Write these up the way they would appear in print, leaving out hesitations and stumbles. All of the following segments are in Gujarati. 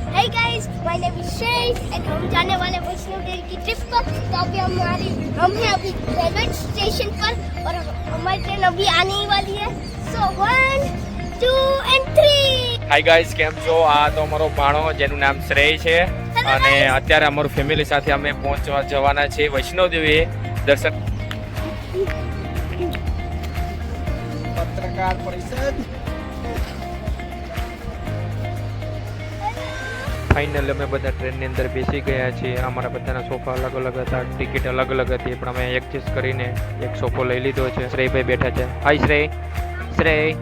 Hey guys, my name is Shay and हम जाने वाले वैष्णो देवी की ट्रिप पर। तो अभी हम हैं अभी रेलवे स्टेशन पर और हमारी ट्रेन अभी आने ही वाली है। So 1, 2 and 3। હાય ગાઈસ, કેમ છો? આ તો અમારો ભાણો જેનું નામ શ્રેય છે અને અત્યારે અમારું ફેમિલી સાથે અમે પહોંચવા જવાના છે વૈષ્ણો દેવી દર્શન. પત્રકાર પરિષદ ફાઇનલ અમે બધા ટ્રેનની અંદર બેસી ગયા છીએ. અમારા બધાના સોફા અલગ અલગ હતા, ટિકિટ અલગ અલગ હતી, પણ અમે એડજસ્ટ કરીને એક સોફો લઈ લીધો છે. શ્રેયભાઈ બેઠા છે. હાય શ્રેય.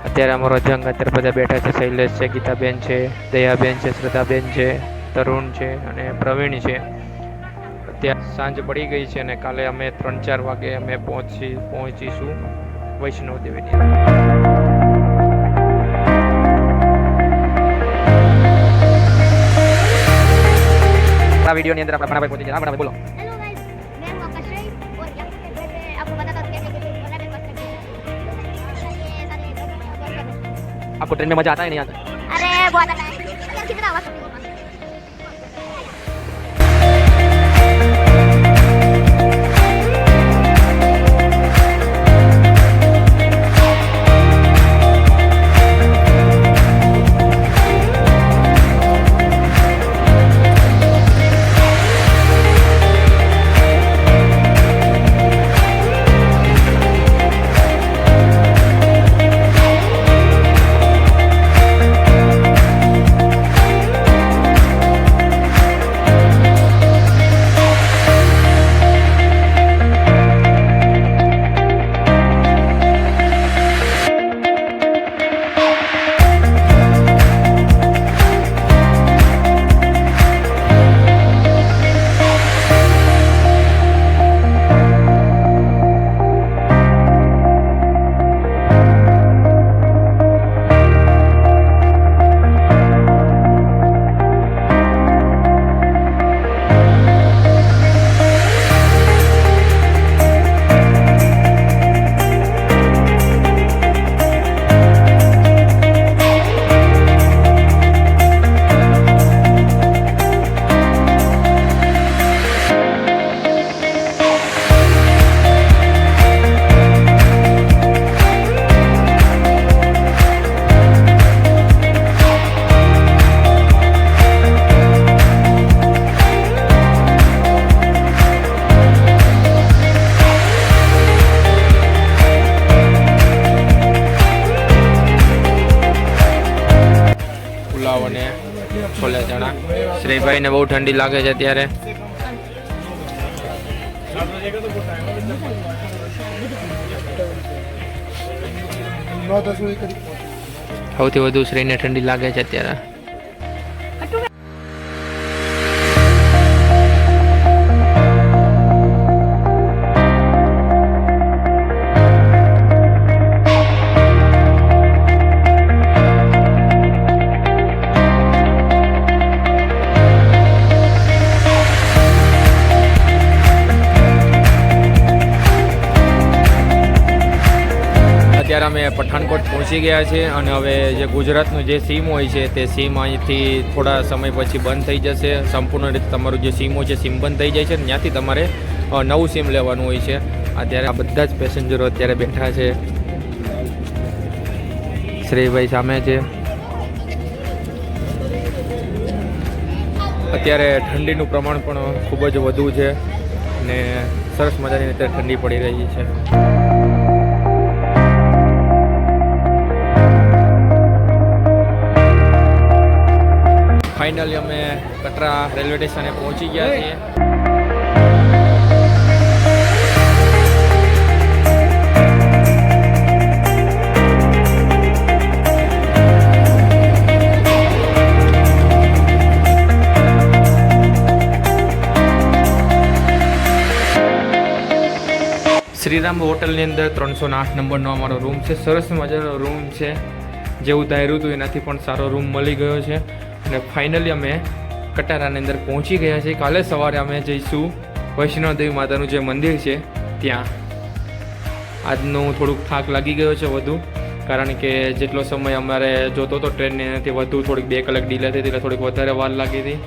અત્યારે અમારો જંગ અત્યારે બધા બેઠા છે. શૈલેષ છે, ગીતાબેન છે, દયાબેન છે, શ્રદ્ધાબેન છે, તરુણ છે અને પ્રવીણ છે. અત્યારે સાંજ પડી ગઈ છે અને કાલે અમે 3-4 વાગે અમે પહોંચીશું વૈષ્ણો દેવીની. આ વિડીયોની અંદર આપણે પહોંચી ગયા. આપણે બોલો. Hello guys, मैं हूँ आपका श्रेय और यहाँ पे मैं आपको बताता हूँ कैसे बनाने में मस्त है। आपको ट्रेन में मजा आता है नहीं आता? अरे बहुत आता है। यार कितना आवाज सुन रही हो? અને છોલે ચણા. શ્રેયભાઈને બહુ ઠંડી લાગે છે અત્યારે. સૌથી વધુ શ્રેયને ઠંડી લાગે છે અત્યારે. અત્યારે અમે પઠાણકોટ પહોંચી ગયા છે અને હવે જે ગુજરાતનું જે સીમ હોય છે તે સીમ અહીંથી થોડા સમય પછી બંધ થઈ જશે. સંપૂર્ણ રીતે તમારું જે સીમ હોય છે સીમ બંધ થઈ જાય છે અને ત્યાંથી તમારે નવું સીમ લેવાનું હોય છે. અત્યારે આ બધા જ પેસેન્જરો અત્યારે બેઠા છે. શ્રેયભાઈ સામે છે. અત્યારે ઠંડીનું પ્રમાણ પણ ખૂબ જ વધુ છે અને સરસ મજાની અત્યારે ઠંડી પડી રહી છે. ફાઇનલી અમે કટરા રેલવે સ્ટેશને પહોંચી ગયા છીએ. શ્રીરામ હોટલની અંદર 308 નંબરનો અમારો રૂમ છે. સરસ મજાનો રૂમ છે. જેવું ધાર્યું હતું એનાથી પણ સારો રૂમ મળી ગયો છે અને ફાઇનલી અમે કટારાની અંદર પહોંચી ગયા છીએ. કાલે સવારે અમે જઈશું વૈષ્ણોદેવી માતાનું જે મંદિર છે ત્યાં. આજનું થોડુંક થાક લાગી ગયો છે વધુ, કારણ કે જેટલો સમય અમારે જોતો હતો ટ્રેનને એનાથી વધુ થોડીક 2 કલાક ડીલે થઈ હતી, એટલે થોડીક વધારે વાર લાગી હતી.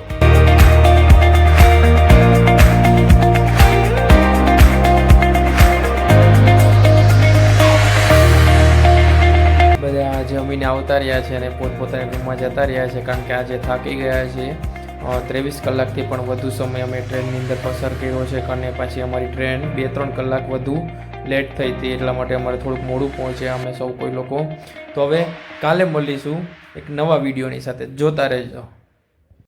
બધા જમીને આવતા રહ્યા છે અને પોતપોતાના રૂમમાં જતા રહ્યા છે, કારણ કે આજે થાકી ગયા છે. 23 કલાકથી પણ વધુ સમય અમે ટ્રેનની અંદર પસાર કર્યો છે, અને પાછી અમારી ટ્રેન 2-3 કલાક વધુ લેટ થઈ હતી, એટલા માટે અમારે થોડુંક મોડું પહોંચ્યા અમે સૌ કોઈ લોકો. તો હવે કાલે મળીશું એક નવા વિડીયોની સાથે. જોતા રહેજો.